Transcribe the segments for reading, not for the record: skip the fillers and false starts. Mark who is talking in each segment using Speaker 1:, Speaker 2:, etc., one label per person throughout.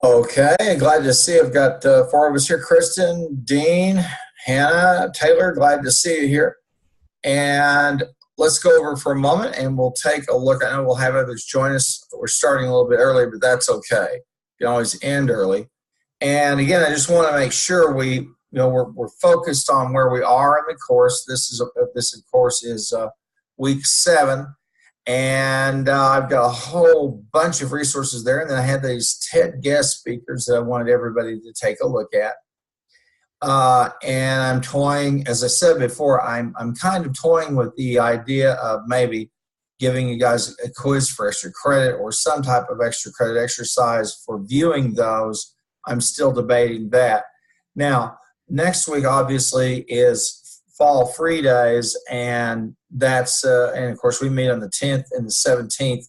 Speaker 1: Okay, glad to see. I've got four of us here: Kristen, Dean, Hannah, Taylor. Glad to see you here. And let's go over for a moment, and we'll take a look. I know we'll have others join us. We're starting a little bit early, but that's okay. You can always end early. And again, I just want to make sure we're focused on where we are in the course. This of course is week 7. And I've got a whole bunch of resources there. And then I had these TED guest speakers that I wanted everybody to take a look at. And I'm toying, as I said before, I'm kind of toying with the idea of maybe giving you guys a quiz for extra credit or some type of extra credit exercise for viewing those. I'm still debating that. Now, next week obviously is fall free days, and that's and of course we meet on the 10th and the 17th,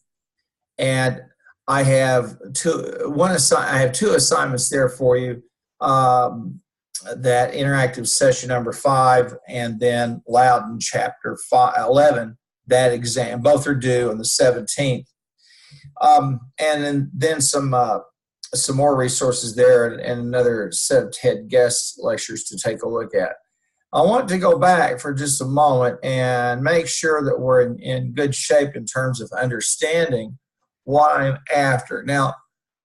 Speaker 1: and I have two assignments there for you, that interactive session number 5 and then Loudon chapter 11, that exam. Both are due on the 17th, and then some more resources there, and another set of TED guest lectures to take a look at. I want to go back for just a moment and make sure that we're in good shape in terms of understanding what I'm after. Now,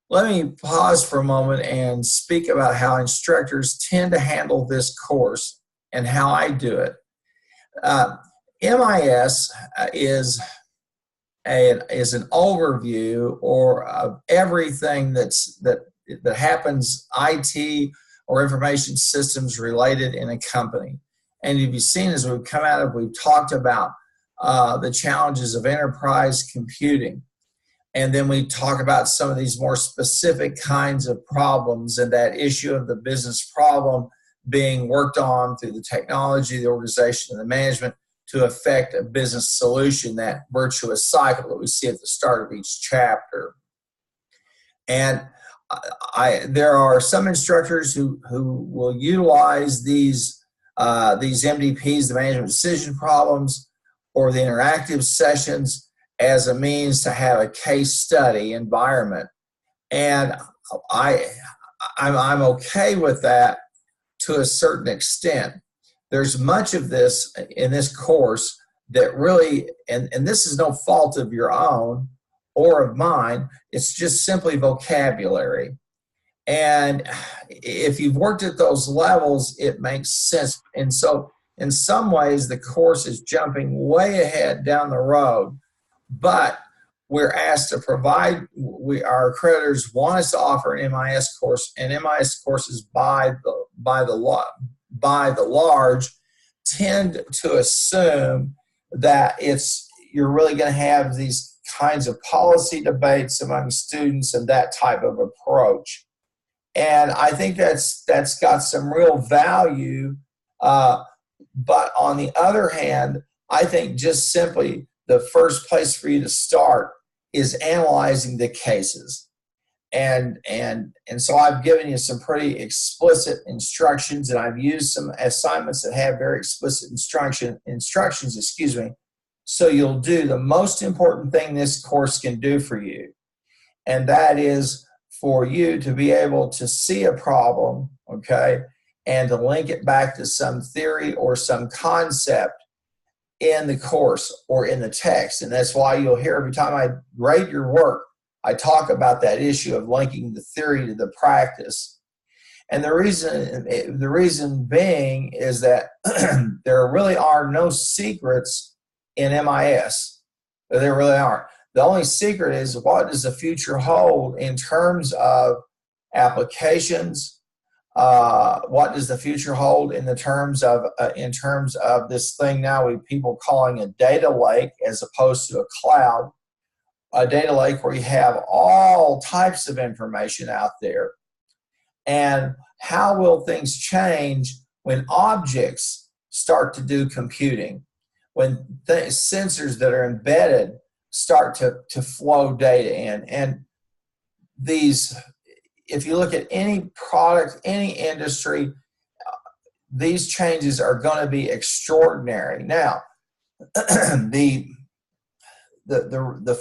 Speaker 1: let me pause for a moment and speak about how instructors tend to handle this course and how I do it. MIS is an overview of everything that happens IT or information systems related in a company. And you've seen as we've come out of, we've talked about the challenges of enterprise computing. And then we talk about some of these more specific kinds of problems, and that issue of the business problem being worked on through the technology, the organization, and the management to affect a business solution, that virtuous cycle that we see at the start of each chapter. And there are some instructors who will utilize these MDPs, the management decision problems, or the interactive sessions as a means to have a case study environment. And I'm okay with that to a certain extent. There's much of this in this course that really, and this is no fault of your own or of mine, it's just simply vocabulary. And if you've worked at those levels, it makes sense. And so in some ways, the course is jumping way ahead down the road, but we're asked to provide, our accreditors want us to offer an MIS course, and MIS courses by the large tend to assume that you're really going to have these kinds of policy debates among students and that type of approach. And I think that's got some real value. But on the other hand, I think just simply the first place for you to start is analyzing the cases. And so I've given you some pretty explicit instructions, and I've used some assignments that have very explicit instructions, so you'll do the most important thing this course can do for you, and that is for you to be able to see a problem, okay, and to link it back to some theory or some concept in the course or in the text. And that's why you'll hear every time I grade your work, I talk about that issue of linking the theory to the practice. And the reason being is that there really are no secrets in MIS. There really aren't. The only secret is, what does the future hold in terms of applications? What does the future hold in terms of this thing now people calling a data lake as opposed to a cloud? A data lake where you have all types of information out there. And how will things change when objects start to do computing? When sensors that are embedded start to flow data in. And if you look at any product, any industry, these changes are going to be extraordinary. Now, the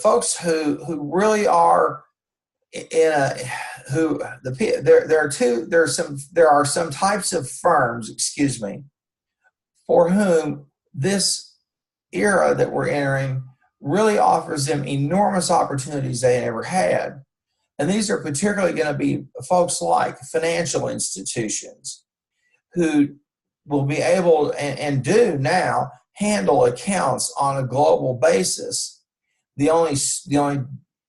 Speaker 1: folks who really are in a who there are some types of firms, excuse me, for whom this era that we're entering really offers them enormous opportunities they never had. And these are particularly going to be folks like financial institutions who will be able and do now handle accounts on a global basis. The only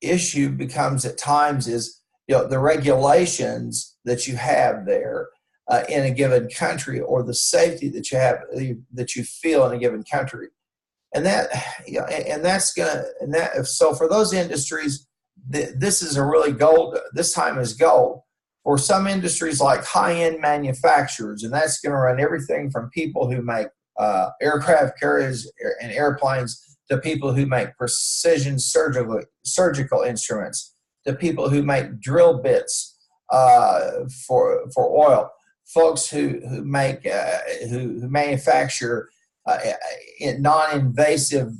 Speaker 1: issue becomes at times is the regulations that you have there in a given country, or the safety that you have that you feel in a given country, and so for those industries, this is a really gold. This time is gold. For some industries like high-end manufacturers, and that's going to run everything from people who make aircraft carriers and airplanes to people who make precision surgical instruments, to people who make drill bits for oil, folks who manufacture non-invasive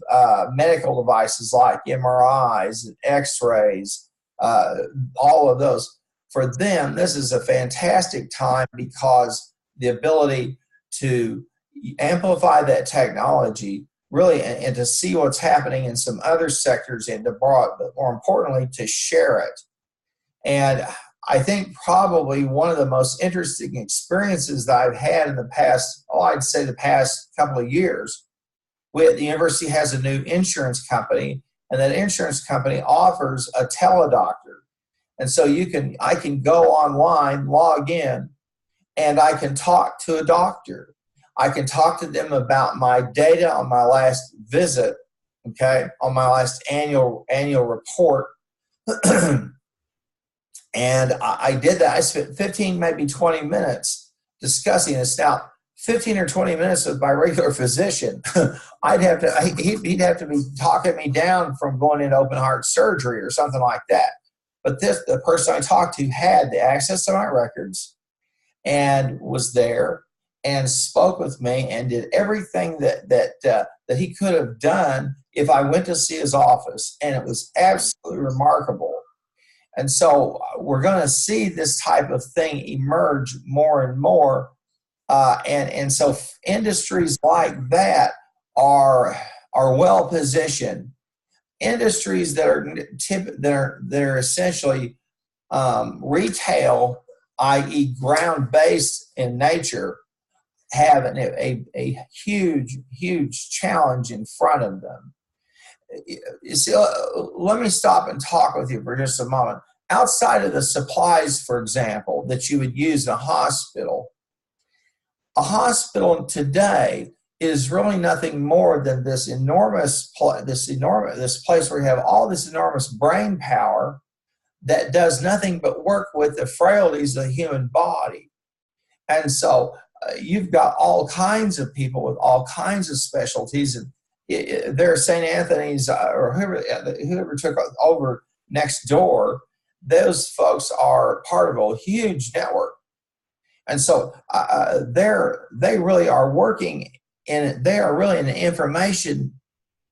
Speaker 1: medical devices like MRIs, X-rays, all of those. For them, this is a fantastic time because the ability to amplify that technology really, and to see what's happening in some other sectors, and but more importantly, to share it. And I think probably one of the most interesting experiences that I've had in the past, I'd say the past couple of years, the university has a new insurance company, and that insurance company offers a teledoctor. And so I can go online, log in, and I can talk to a doctor. I can talk to them about my data on my last visit, okay, on my last annual report. And I did that. I spent 15, maybe 20 minutes discussing this. Now, 15 or 20 minutes with my regular physician, he'd have to be talking me down from going into open heart surgery or something like that. But the person I talked to had the access to my records and was there and spoke with me and did everything that he could have done if I went to see his office. And it was absolutely remarkable. And so we're going to see this type of thing emerge more and more. And so industries like that are well positioned. Industries that are essentially retail, i.e. ground-based in nature, have a huge challenge in front of them. You see, let me stop and talk with you for just a moment. Outside of the supplies, for example, that you would use in a hospital today is really nothing more than this place where you have all this enormous brain power that does nothing but work with the frailties of the human body. And so you've got all kinds of people with all kinds of specialties, and there's St. Anthony's or whoever took over next door. Those folks are part of a huge network, and so they really are working they are really an information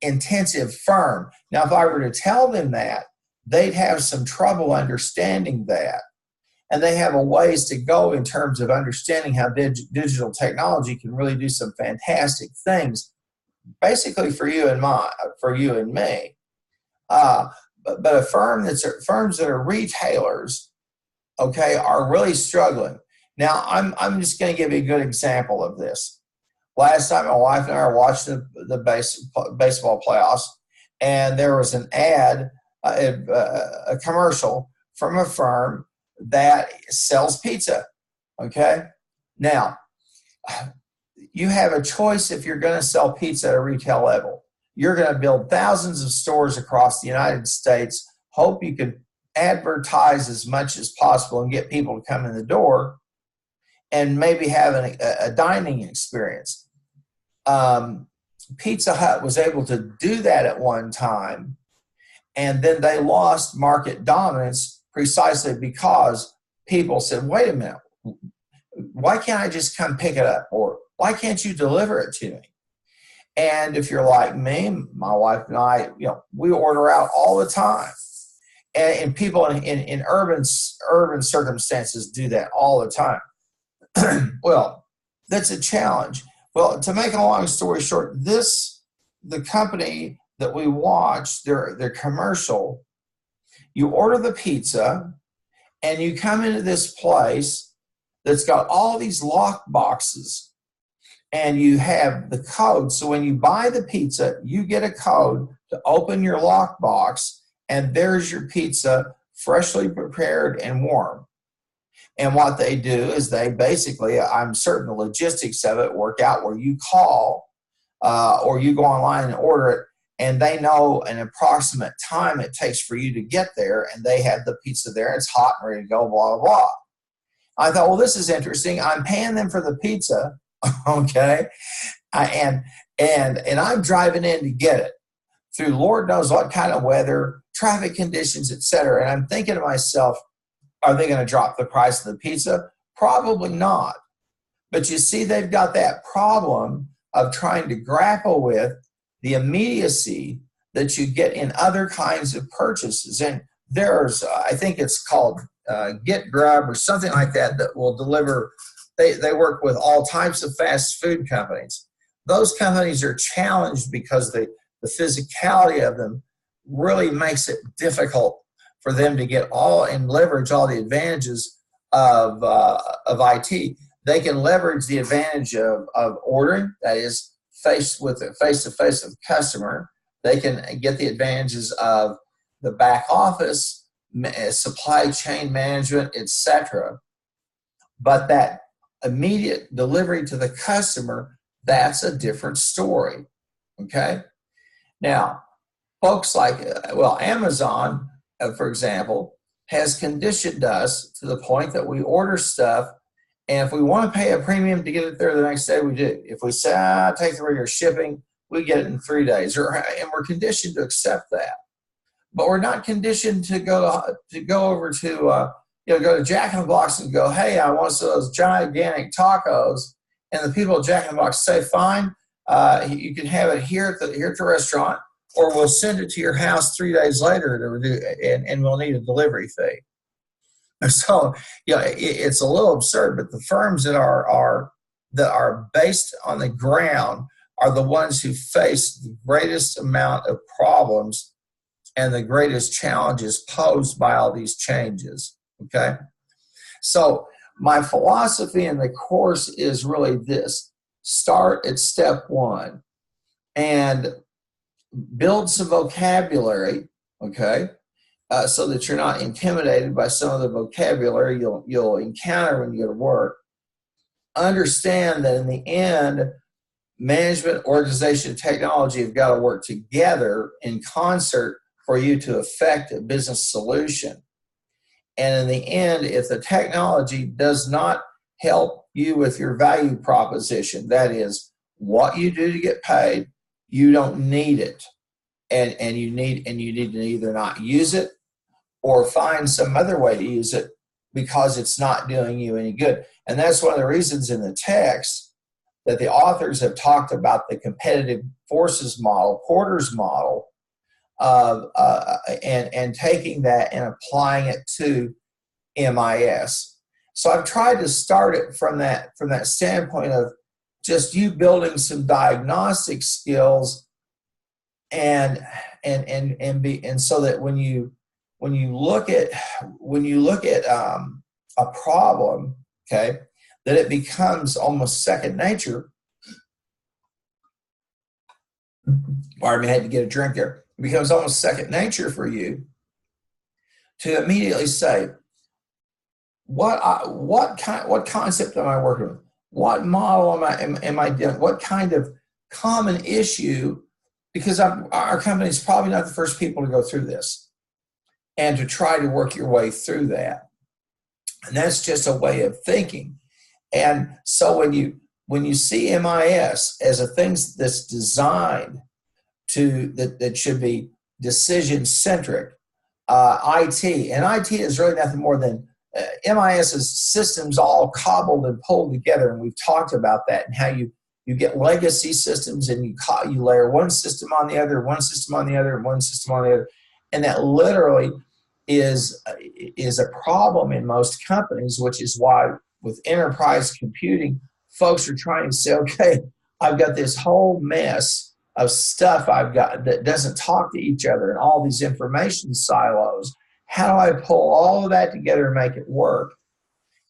Speaker 1: intensive firm. Now, if I were to tell them that, they'd have some trouble understanding that. And they have a ways to go in terms of understanding how digital technology can really do some fantastic things, basically for you and me. But firms that are retailers, okay, are really struggling. Now, I'm just going to give you a good example of this. Last time, my wife and I were watching the baseball playoffs, and there was an ad, a commercial from a firm that sells pizza, okay? Now, you have a choice if you're going to sell pizza at a retail level. You're going to build thousands of stores across the United States, hope you can advertise as much as possible and get people to come in the door, and maybe have a dining experience. Pizza Hut was able to do that at one time, and then they lost market dominance precisely because people said, wait a minute, why can't I just come pick it up? Or why can't you deliver it to me? And if you're like me, my wife and I, we order out all the time. And people in urban circumstances do that all the time. Well, that's a challenge. Well, to make a long story short, the company that we watch, their commercial, you order the pizza and you come into this place that's got all these lock boxes and you have the code. So when you buy the pizza, you get a code to open your lock box, and there's your pizza, freshly prepared and warm. And what they do is they basically, I'm certain the logistics of it work out where you call or you go online and order it, and they know an approximate time it takes for you to get there, and they have the pizza there. It's hot and ready to go, blah, blah, blah. I thought, well, this is interesting. I'm paying them for the pizza, okay? And I'm driving in to get it through Lord knows what kind of weather, traffic conditions, etc. And I'm thinking to myself, are they going to drop the price of the pizza? Probably not. But you see, they've got that problem of trying to grapple with the immediacy that you get in other kinds of purchases. And there's, I think it's called Get Grub or something like that, that will deliver. They work with all types of fast food companies. Those companies are challenged because the physicality of them really makes it difficult for them to get all and leverage all the advantages of IT. They can leverage the advantage of ordering, that is face-to-face with customer. They can get the advantages of the back office, supply chain management, etc. But that immediate delivery to the customer, that's a different story, okay? Now, folks like, Amazon, for example, has conditioned us to the point that we order stuff, and if we want to pay a premium to get it there the next day, we do. If we say, take the regular shipping, we get it in 3 days, and we're conditioned to accept that. But we're not conditioned to go over to go to Jack in the Box and go, hey, I want some of those gigantic tacos, and the people at Jack in the Box say, fine, you can have it here at the restaurant, or we'll send it to your house 3 days later and we'll need a delivery fee. So, it's a little absurd, but the firms that are based on the ground are the ones who face the greatest amount of problems and the greatest challenges posed by all these changes, okay? So my philosophy in the course is really this: start at step one and build some vocabulary, okay, so that you're not intimidated by some of the vocabulary you'll encounter when you go to work. Understand that in the end, management, organization, and technology have got to work together in concert for you to affect a business solution. And in the end, if the technology does not help you with your value proposition, that is what you do to get paid, you don't need it. And you need to either not use it or find some other way to use it because it's not doing you any good. And that's one of the reasons in the text that the authors have talked about the competitive forces model, Porter's model, and taking that and applying it to MIS. So I've tried to start it from that standpoint of just you building some diagnostic skills and so that when you look at a problem, okay, that it becomes almost second nature. Pardon me, I had to get a drink there. It becomes almost second nature for you to immediately say, what concept am I working with? What model am I doing? What kind of common issue? Because our company is probably not the first people to go through this, and to try to work your way through that. And that's just a way of thinking. And so when you see MIS as a thing that's designed that should be decision centric, IT, and IT is really nothing more than MIS is systems all cobbled and pulled together, and we've talked about that and how you get legacy systems and you layer one system on the other, one system on the other, and one system on the other, and that literally is a problem in most companies, which is why with enterprise computing, folks are trying to say, okay, I've got this whole mess of stuff I've got that doesn't talk to each other and all these information silos. How do I pull all of that together and make it work?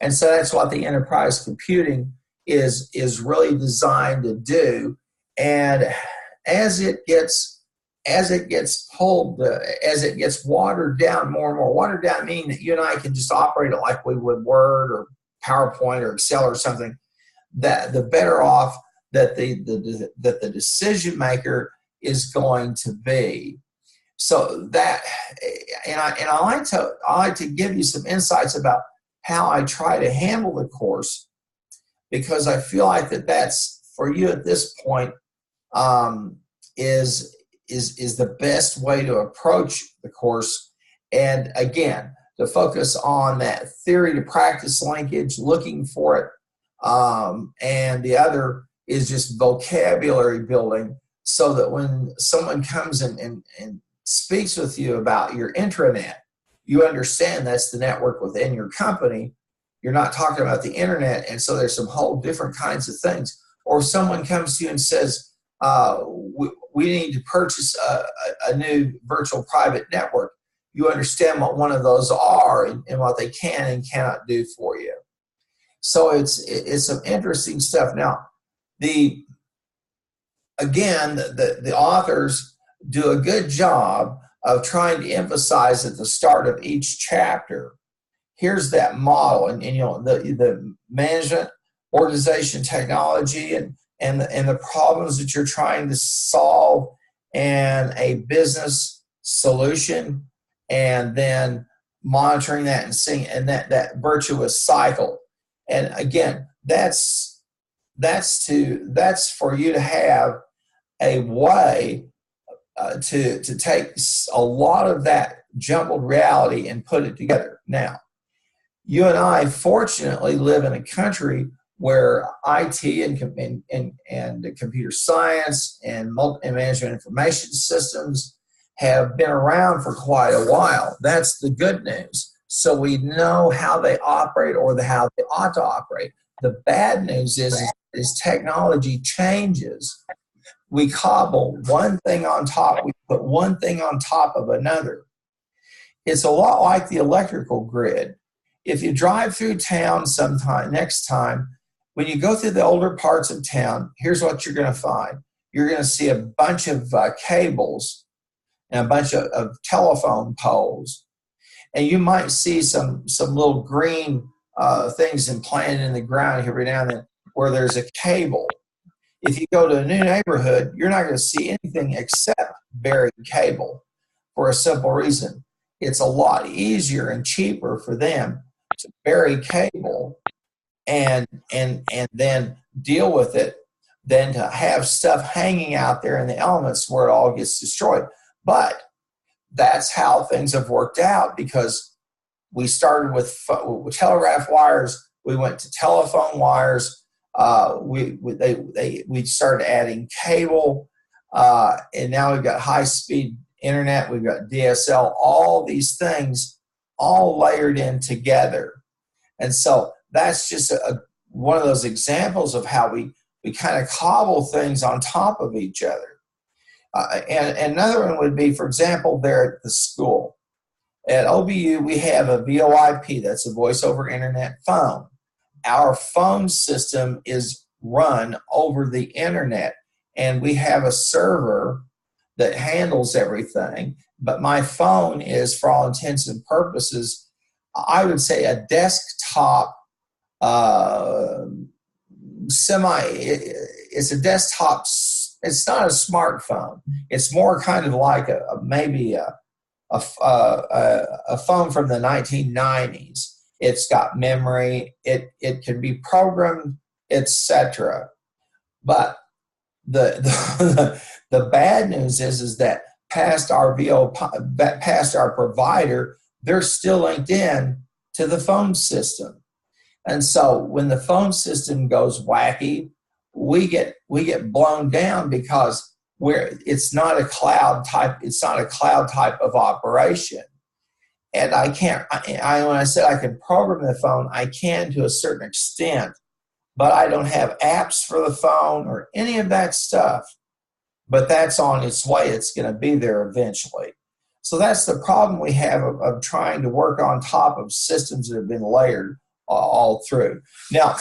Speaker 1: And so that's what the enterprise computing is really designed to do. And as it gets pulled, as it gets watered down more and more, watered down meaning that you and I can just operate it like we would Word or PowerPoint or Excel or something, that the better off that the decision maker is going to be. So that, and I like to give you some insights about how I try to handle the course, because I feel like that's for you at this point is the best way to approach the course. And again, to focus on that theory to practice linkage, looking for it, and the other is just vocabulary building, so that when someone comes and speaks with you about your intranet, you understand that's the network within your company. You're not talking about the internet, and so there's some whole different kinds of things. Or if someone comes to you and says, we need to purchase a new virtual private network, you understand what one of those are and what they can and cannot do for you. So it's some interesting stuff. Now, the authors do a good job of trying to emphasize at the start of each chapter, here's that model, and you know, the management, organization, technology, and the problems that you're trying to solve, and a business solution, and then monitoring that and seeing, and that virtuous cycle. And again, that's for you to have a way to take a lot of that jumbled reality and put it together. Now, you and I fortunately live in a country where IT and computer science and management information systems have been around for quite a while. That's the good news. So we know how they operate, or how they ought to operate. The bad news is technology changes. We cobble one thing on top. We put one thing on top of another. It's a lot like the electrical grid. If you drive through town next time, when you go through the older parts of town, here's what you're going to find. You're going to see a bunch of cables and a bunch of telephone poles. And you might see some little green things implanted in the ground every now and then where there's a cable. If you go to a new neighborhood, you're not going to see anything except buried cable, for a simple reason. It's a lot easier and cheaper for them to bury cable and then deal with it than to have stuff hanging out there in the elements where it all gets destroyed. But that's how things have worked out, because we started with telegraph wires, we went to telephone wires, we started adding cable, and now we've got high-speed internet, we've got DSL, all these things all layered in together. And so that's just one of those examples of how we kind of cobble things on top of each other. And another one would be, for example, there at the school. At OBU, we have a VoIP, that's a voice over internet phone. Our phone system is run over the internet, and we have a server that handles everything. But my phone is, for all intents and purposes, I would say a desktop it's a desktop. It's not a smartphone. It's more kind of like maybe a phone from the 1990s. It's got memory. It can be programmed, etc. But the bad news is that past our provider, they're still linked in to the phone system. And so when the phone system goes wacky, we get blown down, because it's not a cloud type of operation. and I can't, when I said I can program the phone, I can to a certain extent, but I don't have apps for the phone or any of that stuff. But that's on its way. It's going to be there eventually. So that's the problem we have of trying to work on top of systems that have been layered all through. Now,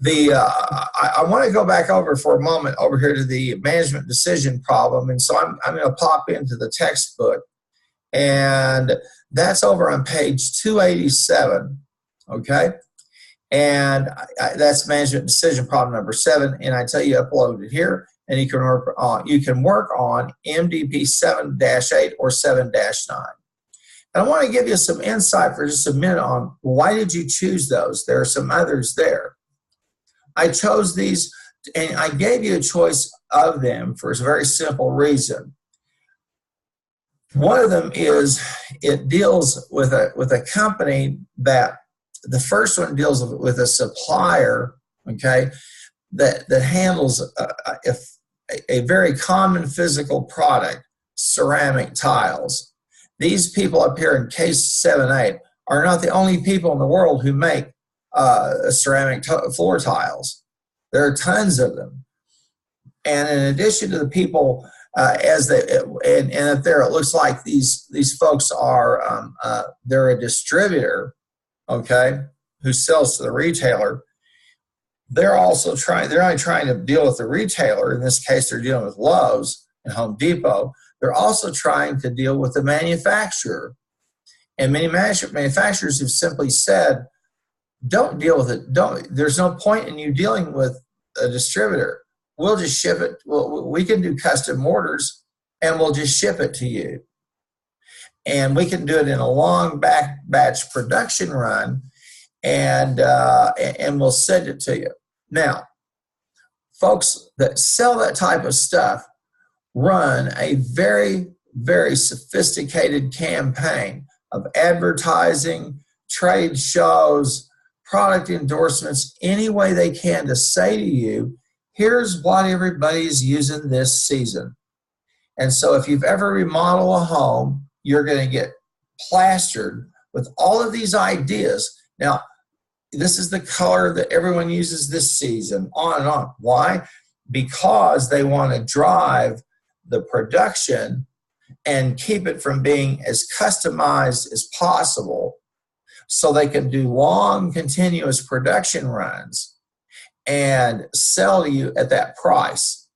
Speaker 1: I want to go back over for a moment over here to the management decision problem. And so I'm going to pop into the textbook, and that's over on page 287, okay? And that's management decision problem number 7, and I tell you upload it here, and you can work on MDP 7-8 or 7-9. And I want to give you some insight for just a minute on why did you choose those. There are some others there. I chose these, and I gave you a choice of them for a very simple reason. One of them is it deals with a company that, the first one deals with a supplier, okay, that handles a very common physical product, ceramic tiles. These people up here in case 7-8 are not the only people in the world who make ceramic floor tiles. There are tons of them. And in addition to the people, and up there, it looks like these folks are, they're a distributor, okay, who sells to the retailer. They're also they're only trying to deal with the retailer. In this case, they're dealing with Lowe's and Home Depot. They're also trying to deal with the manufacturer. And many manufacturers have simply said, don't deal with it. There's no point in you dealing with a distributor. We'll just ship it. We can do custom orders, and we'll just ship it to you. And we can do it in a long batch production run, and we'll send it to you. Now, folks that sell that type of stuff run a very, very sophisticated campaign of advertising, trade shows, product endorsements, any way they can to say to you, here's what everybody's using this season. And so if you've ever remodeled a home, you're going to get plastered with all of these ideas. Now, this is the color that everyone uses this season, on and on. Why? Because they want to drive the production and keep it from being as customized as possible so they can do long, continuous production runs and sell to you at that price,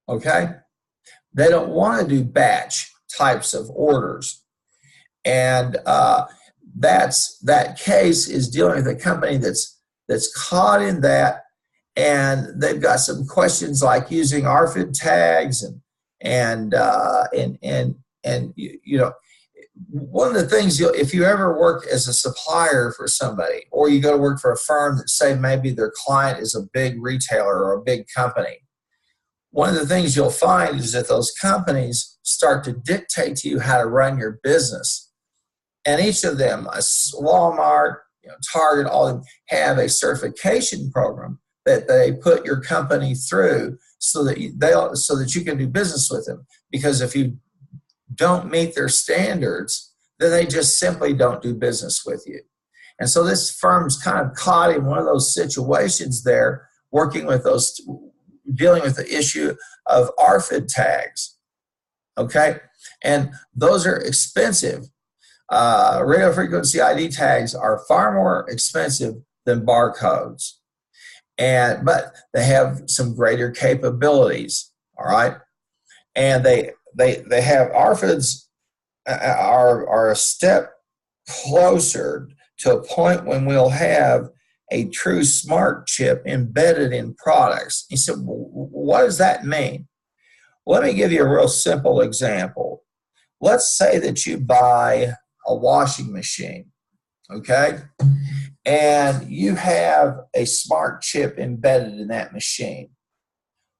Speaker 1: okay? They don't want to do batch types of orders. And that case is dealing with a company that's caught in that, and they've got some questions like using ARFID tags and you know, one of the things, if you ever work as a supplier for somebody, or you go to work for a firm that say maybe their client is a big retailer or a big company, one of the things you'll find is that those companies start to dictate to you how to run your business. And each of them, Walmart, Target, all of them have a certification program that they put your company through so that you can do business with them. Because if you don't meet their standards, then they just simply don't do business with you. And so this firm's kind of caught in one of those situations there, dealing with the issue of ARFID tags, okay? And those are expensive. Radio frequency ID tags are far more expensive than barcodes, but they have some greater capabilities, all right? And they have ARFIDs are a step closer to a point when we'll have a true smart chip embedded in products. He said, what does that mean? Let me give you a real simple example. Let's say that you buy a washing machine, okay? And you have a smart chip embedded in that machine.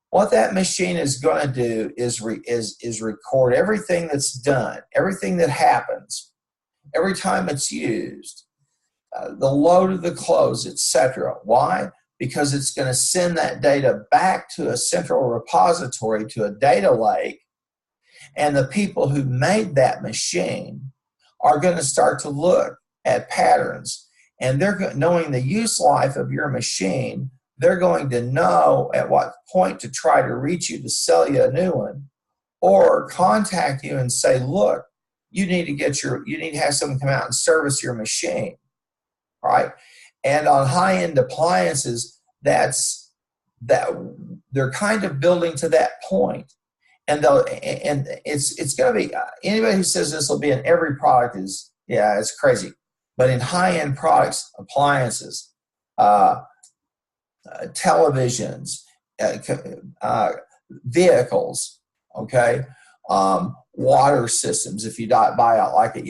Speaker 1: What that machine is going to do is record everything that's done, everything that happens, every time it's used, the load of the clothes, etc. Why? Because it's going to send that data back to a central repository, to a data lake, and the people who made that machine are going to start to look at patterns, and they're knowing the use life of your machine. They're going to know at what point to try to reach you to sell you a new one, or contact you and say, look, you need to have someone come out and service your machine, right? And on high-end appliances, that they're kind of building to that point. And it's going to be, anybody who says this will be in every product is, yeah, it's crazy. But in high-end products, appliances, televisions, vehicles, okay, water systems. If you buy out like a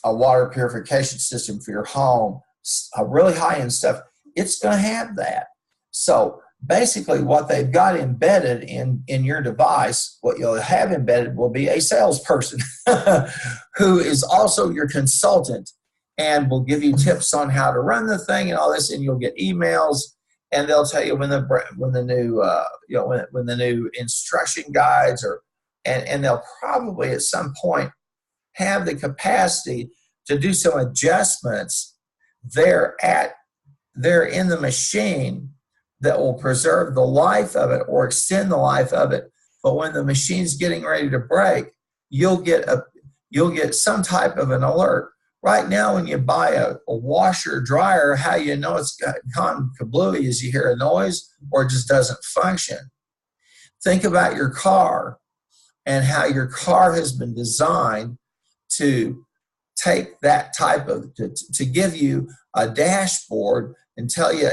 Speaker 1: water purification system for your home, really high-end stuff, it's going to have that. So basically what they've got embedded in your device, what you'll have embedded will be a salesperson who is also your consultant and will give you tips on how to run the thing and all this, and you'll get emails, and they'll tell you when the new instruction guides and they'll probably at some point have the capacity to do some adjustments there in the machine that will preserve the life of it or extend the life of it. But when the machine's getting ready to break, you'll get some type of an alert. Right now, when you buy a washer or dryer, how you know it's gone kablooey is you hear a noise or it just doesn't function. Think about your car and how your car has been designed to take that type of, to give you a dashboard and tell you,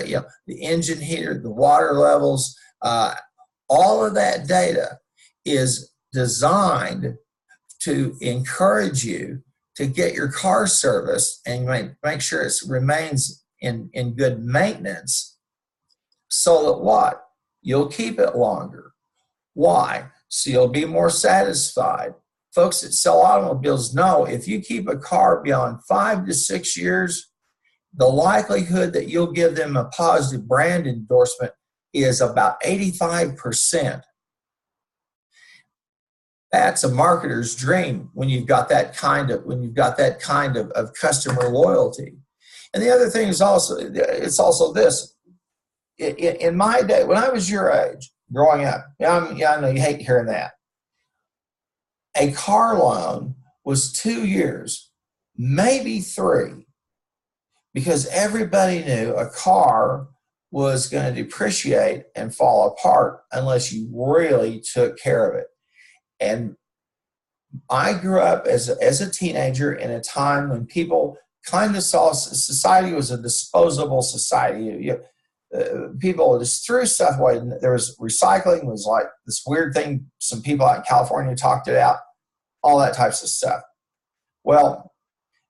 Speaker 1: the engine heater, the water levels, all of that data is designed to encourage you to get your car serviced and make sure it remains in good maintenance, so that what? You'll keep it longer. Why? So you'll be more satisfied. Folks that sell automobiles know if you keep a car beyond 5 to 6 years, the likelihood that you'll give them a positive brand endorsement is about 85%. That's a marketer's dream when you've got that kind of customer loyalty. And the other thing is also this. In my day, when I was your age, growing up, I know you hate hearing that. A car loan was 2 years, maybe 3, because everybody knew a car was going to depreciate and fall apart unless you really took care of it. And I grew up as a teenager in a time when people kind of saw society was a disposable society. People just threw stuff away. There was recycling was like this weird thing. Some people out in California talked it out, all that types of stuff. Well,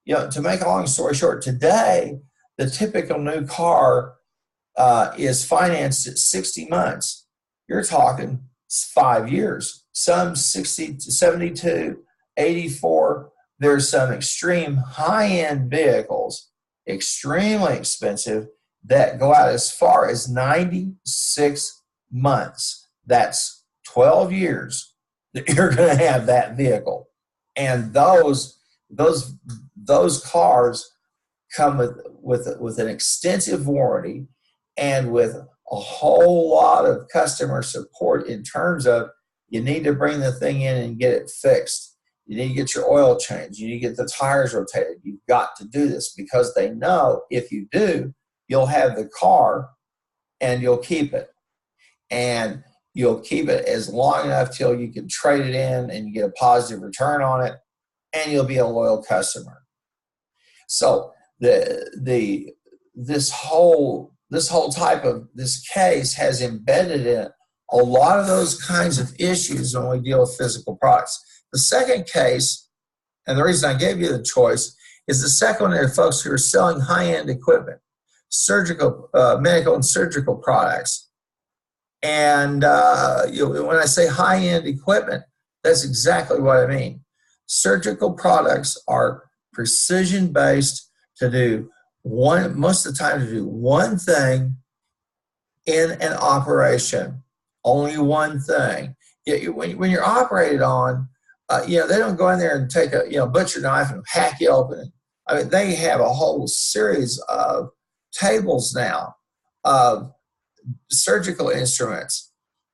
Speaker 1: to make a long story short, today, the typical new car is financed at 60 months. You're talking 5 years. Some 60 to 72, 84. There's some extreme high-end vehicles, extremely expensive, that go out as far as 96 months. That's 12 years that you're going to have that vehicle. And those cars come with an extensive warranty and with a whole lot of customer support in terms of you need to bring the thing in and get it fixed. You need to get your oil changed. You need to get the tires rotated. You've got to do this because they know if you do, you'll have the car and you'll keep it. And you'll keep it as long enough till you can trade it in and you get a positive return on it, and you'll be a loyal customer. So this whole type of this case has embedded in it a lot of those kinds of issues when we deal with physical products. The second case, and the reason I gave you the choice, is the second one are folks who are selling high-end equipment, surgical, medical and surgical products. And when I say high-end equipment, that's exactly what I mean. Surgical products are precision-based to do most of the time to do one thing in an operation. Only one thing. When you're operated on, they don't go in there and take a butcher knife and hack you open. I mean, they have a whole series of tables now of surgical instruments,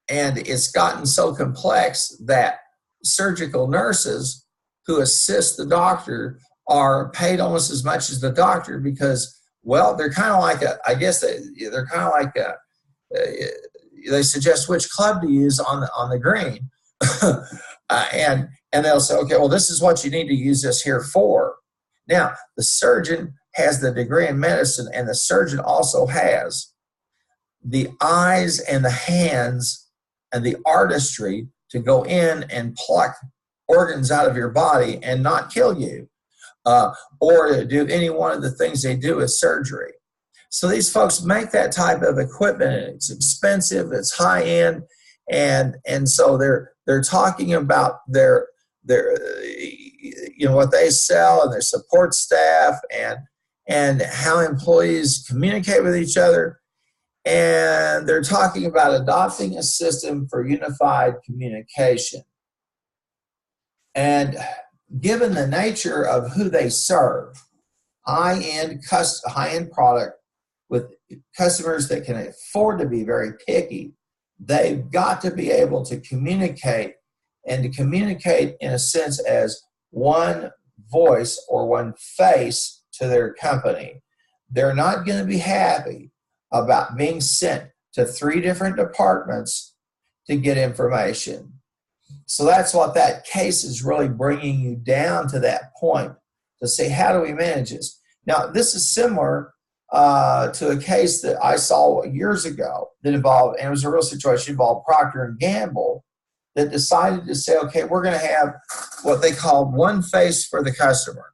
Speaker 1: and it's gotten so complex that surgical nurses who assist the doctor are paid almost as much as the doctor because, well, they're kind of like they're kind of like they suggest which club to use on the green. And they'll say, okay, well, this is what you need to use this here for. Now, the surgeon has the degree in medicine, and the surgeon also has the eyes and the hands and the artistry to go in and pluck organs out of your body and not kill you, or to do any one of the things they do with surgery. So these folks make that type of equipment, and it's expensive, it's high end, and so they're talking about their what they sell and their support staff and how employees communicate with each other. And they're talking about adopting a system for unified communication. And given the nature of who they serve, high-end product with customers that can afford to be very picky, they've got to be able to communicate, and to communicate in a sense as one voice or one face to their company. They're not going to be happy about being sent to 3 different departments to get information. So that's what that case is really bringing you down to, that point to say, how do we manage this? Now, this is similar to a case that I saw years ago that involved, and it was a real situation, involved Procter & Gamble, that decided to say, okay, we're going to have what they called one face for the customer.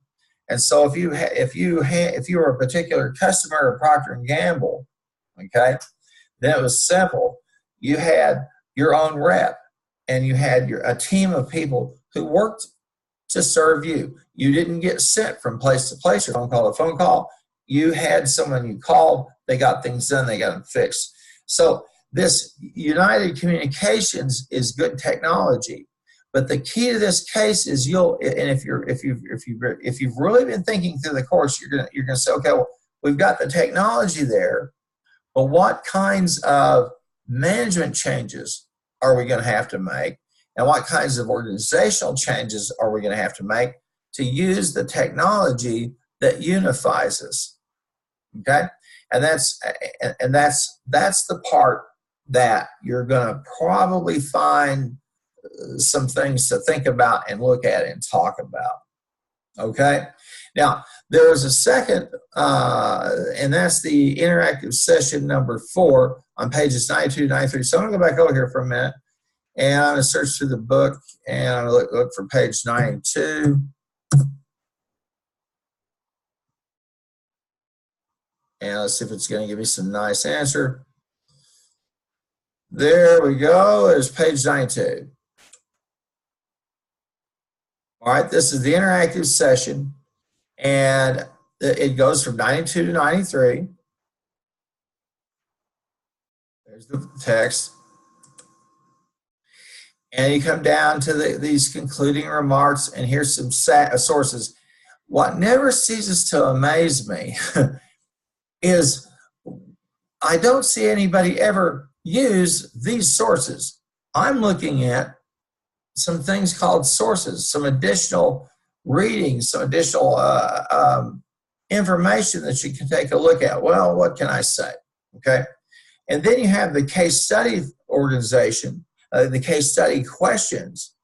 Speaker 1: And so if you were a particular customer of Procter & Gamble, okay, then it was simple. You had your own rep, and you had a team of people who worked to serve you. You didn't get sent from place to place, or phone call to phone call. You had someone you called, they got things done, they got them fixed. So this united communications is good technology, but the key to this case is if you've really been thinking through the course, you're gonna say, okay, well, we've got the technology there, but what kinds of management changes are we going to have to make, and what kinds of organizational changes are we going to have to make to use the technology that unifies us? Okay, and that's the part that you're going to probably find some things to think about and look at and talk about. Okay, now there is a second, and that's the interactive session number 4 on pages 92 to 93. So I'm going to go back over here for a minute, and I'm going to search through the book, and I'm going to look for page 92. And let's see if it's going to give me some nice answer. There we go. There's page 92. All right, this is the interactive session, and it goes from 92 to 93. There's the text. And you come down to these concluding remarks, and here's some sources. What never ceases to amaze me is I don't see anybody ever use these sources. I'm looking at some things called sources, some additional readings, some additional information that you can take a look at. Well, what can I say? Okay. And then you have the case study organization, the case study questions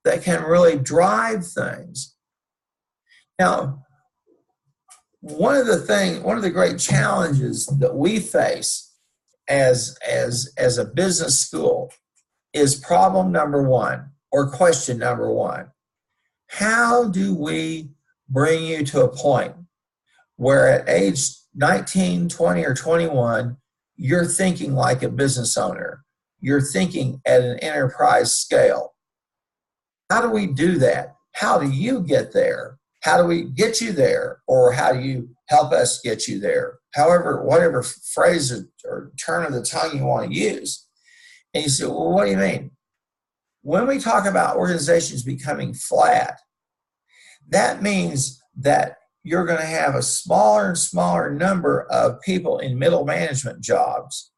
Speaker 1: that can really drive things. Now, one of the great challenges that we face as a business school is problem number 1, or question number 1. How do we bring you to a point where at age 19, 20, or 21, you're thinking like a business owner? You're thinking at an enterprise scale. How do we do that? How do you get there? How do we get you there? Or how do you help us get you there? However, whatever phrase or turn of the tongue you want to use. And you say, well, what do you mean? when we talk about organizations becoming flat, that means that you're going to have a smaller and smaller number of people in middle management jobs,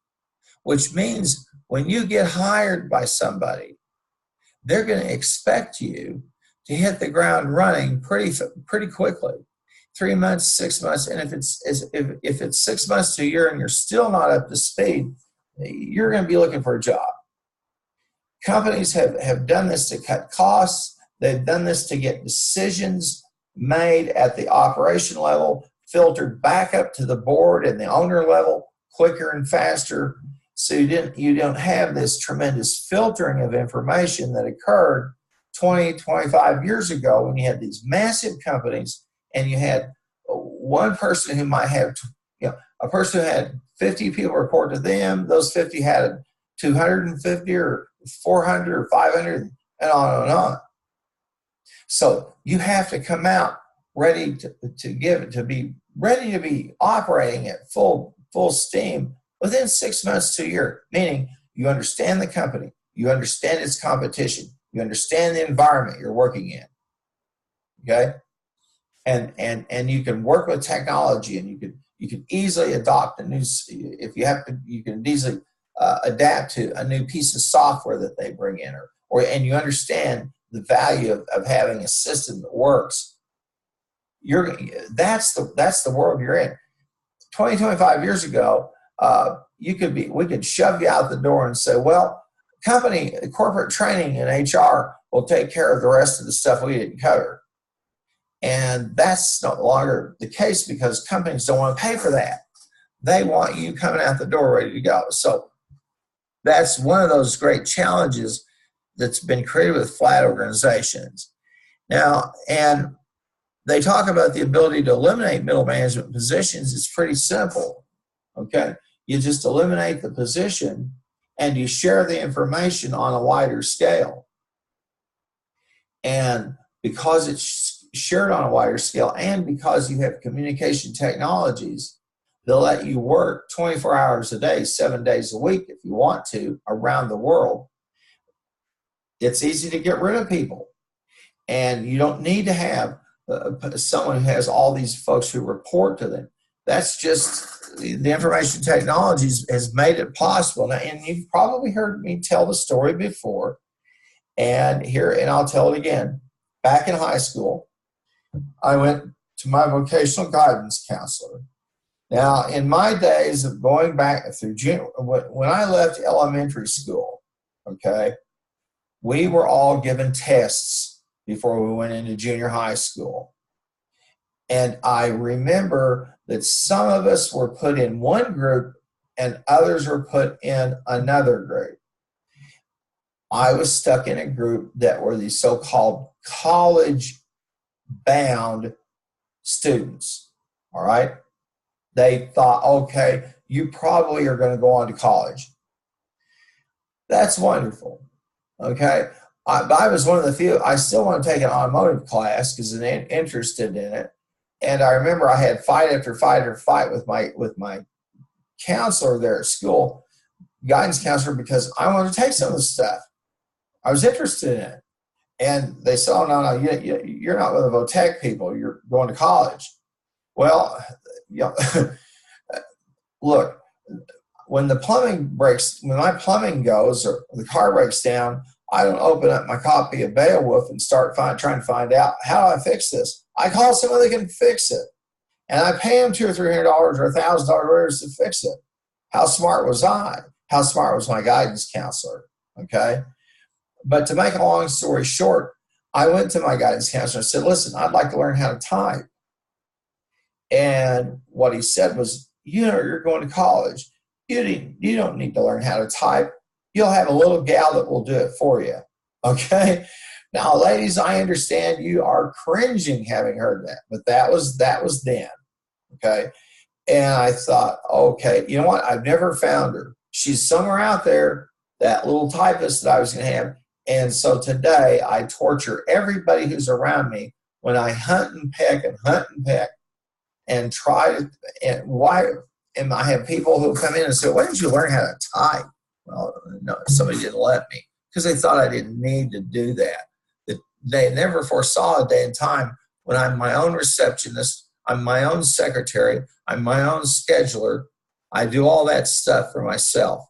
Speaker 1: which means when you get hired by somebody, they're going to expect you to hit the ground running pretty quickly. 3 months, 6 months, and if it's 6 months to a year and you're still not up to speed, you're going to be looking for a job. Companies have done this to cut costs. They've done this to get decisions made at the operation level, filtered back up to the board and the owner level quicker and faster. So you don't have this tremendous filtering of information that occurred 20, 25 years ago when you had these massive companies and you had one person who might have, a person who had 50 people report to them. Those 50 had 250 or 400 or 500 and on and on. So you have to come out ready to be ready to be operating at full steam within 6 months to a year, meaning you understand the company, you understand its competition, you understand the environment you're working in, okay? And you can work with technology, and you can easily adopt a new, if you have to, you can easily adapt to a new piece of software that they bring in, and you understand the value of having a system that works. That's the world you're in. 20, 25 years ago, we could shove you out the door and say, well, corporate training and HR will take care of the rest of the stuff we didn't cover. And that's no longer the case because companies don't want to pay for that. They want you coming out the door ready to go. So that's one of those great challenges that's been created with flat organizations. Now, and they talk about the ability to eliminate middle management positions. It's pretty simple, okay? You just eliminate the position and you share the information on a wider scale. And because it's shared on a wider scale and because you have communication technologies, they'll let you work 24 hours a day, 7 days a week if you want to around the world. It's easy to get rid of people. And you don't need to have someone who has all these folks who report to them. That's just the information technologies has made it possible. Now, and you've probably heard me tell the story before, and I'll tell it again. Back in high school, I went to my vocational guidance counselor. Now, in my days of going back through when I left elementary school, okay, we were all given tests before we went into junior high school. And I remember that some of us were put in one group and others were put in another group. I was stuck in a group that were these so-called college-bound students, all right? They thought, okay, you probably are going to go on to college. That's wonderful, okay? I was one of the few. I still want to take an automotive class because I'm interested in it. And I remember I had fight after fight after fight with my counselor there at school, guidance counselor, because I wanted to take some of the stuff. I was interested in it. And they said, oh, no, you're not one of the VOTEC people. You're going to college. Well, look, when my plumbing goes or the car breaks down, I don't open up my copy of Beowulf and start trying to find out how do I fix this. I call someone that can fix it, and I pay them $200 or $300 or $1,000 to fix it. How smart was I? How smart was my guidance counselor? Okay, but to make a long story short, I went to my guidance counselor and said, "Listen, I'd like to learn how to type." And what he said was, "You're going to college. You don't need to learn how to type. You'll have a little gal that will do it for you." Okay. Now, ladies, I understand you are cringing having heard that, but that was then. Okay. And I thought, okay, you know what? I've never found her. She's somewhere out there, that little typist that I was going to have. And so today I torture everybody who's around me when I hunt and peck and try to, and I have people who come in and say, "Why didn't you learn how to type?" Well, no, somebody didn't let me because they thought I didn't need to do that. That they never foresaw a day and time when I'm my own receptionist, I'm my own secretary, I'm my own scheduler, I do all that stuff for myself.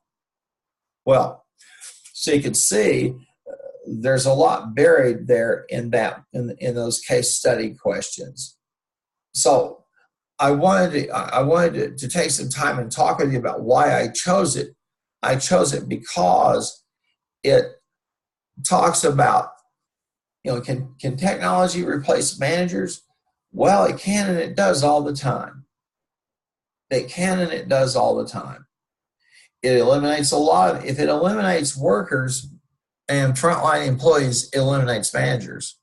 Speaker 1: Well, so you can see there's a lot buried there in in those case study questions. So I wanted to take some time and talk with you about why I chose it. I chose it because it talks about, can technology replace managers? Well, it can and it does all the time. It can and it does all the time. It eliminates if it eliminates workers and frontline employees, it eliminates managers.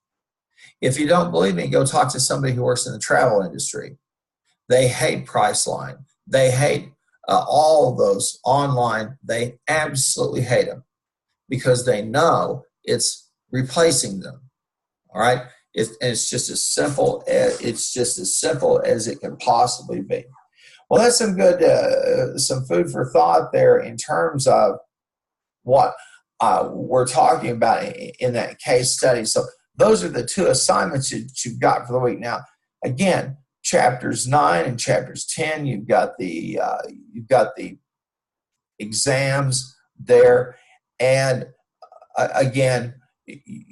Speaker 1: If you don't believe me, go talk to somebody who works in the travel industry. They hate Priceline. They hate all of those online. They absolutely hate them because they know it's replacing them. All right, it's just as simple as it can possibly be. Well, that's some good some food for thought there in terms of what we're talking about in that case study. So those are the two assignments that you've got for the week. Now, again, chapters 9 and chapters 10, you've got the exams there, and again,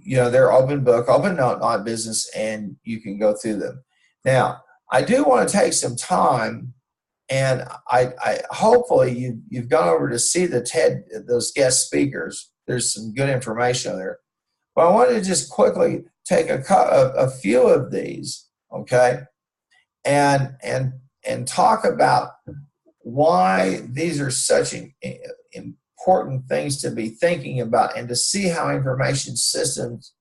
Speaker 1: they're open book, open note on business, and you can go through them. Now, I do want to take some time, and I hopefully you've gone over to see those guest speakers. There's some good information there. But I wanted to just quickly take a few of these, okay, and talk about why these are such important things to be thinking about, and to see how information systems,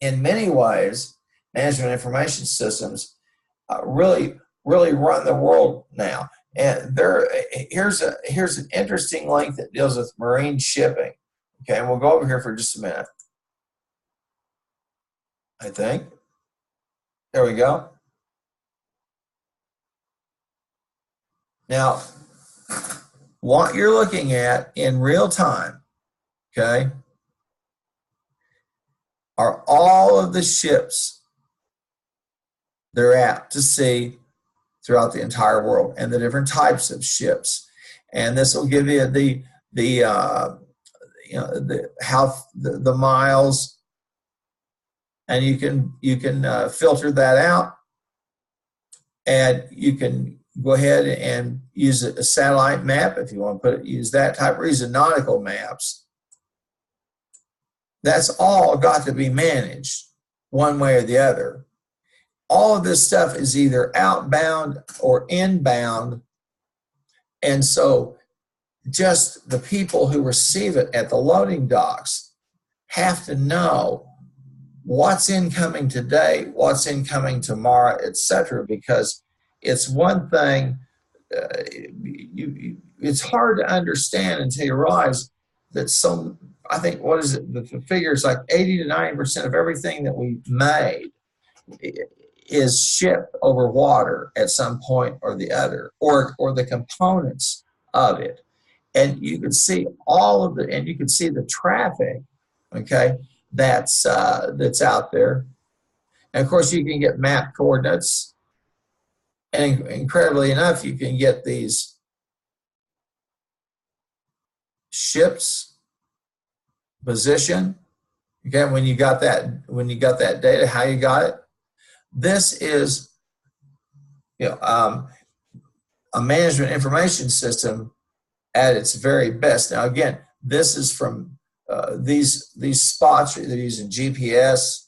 Speaker 1: in many ways, management information systems, really run the world now. And here's an interesting link that deals with marine shipping. Okay, and we'll go over here for just a minute. I think. There we go. Now, what you're looking at in real time, okay, are all of the ships they're out to sea throughout the entire world, and the different types of ships. And this will give you the miles, and you can filter that out, and you can go ahead and use a satellite map if you want to use that type, or use nautical maps. That's all got to be managed one way or the other. All of this stuff is either outbound or inbound, and so just the people who receive it at the loading docks have to know what's incoming today, what's incoming tomorrow, etc. Because it's one thing, it's hard to understand until you realize that I think, what is it, the figure is like 80 to 90% of everything that we made is shipped over water at some point or the other, or the components of it. And you can see and you can see the traffic, okay, that's out there. And of course, you can get map coordinates, and incredibly enough, you can get these ships position. Okay, when you got that data, how you got it. This is a management information system at its very best. Now, again, this is from these spots. They're using GPS,